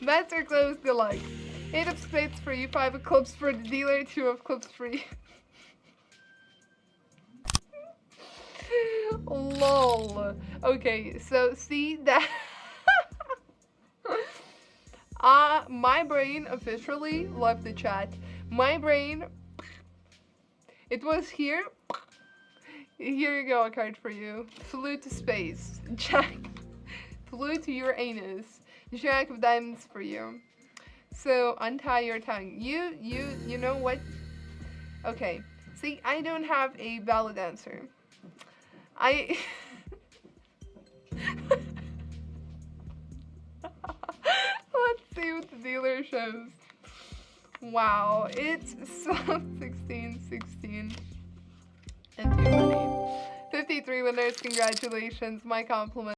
Bets are close, good luck. 8 of spades for you, 5 of clubs for the dealer, 2 of clubs for you. Lol. Okay, so see that my brain officially left the chat. My brain, it was here. Here you go, a card for you. Flew to space. Jack. Flew to Uranus. Jack of diamonds for you. So untie your tongue. You know what? Okay. See, I don't have a valid answer. Let's see what the dealer shows. Wow, it's soft 16, 16, and 2 money. 53 winners, congratulations, my compliment.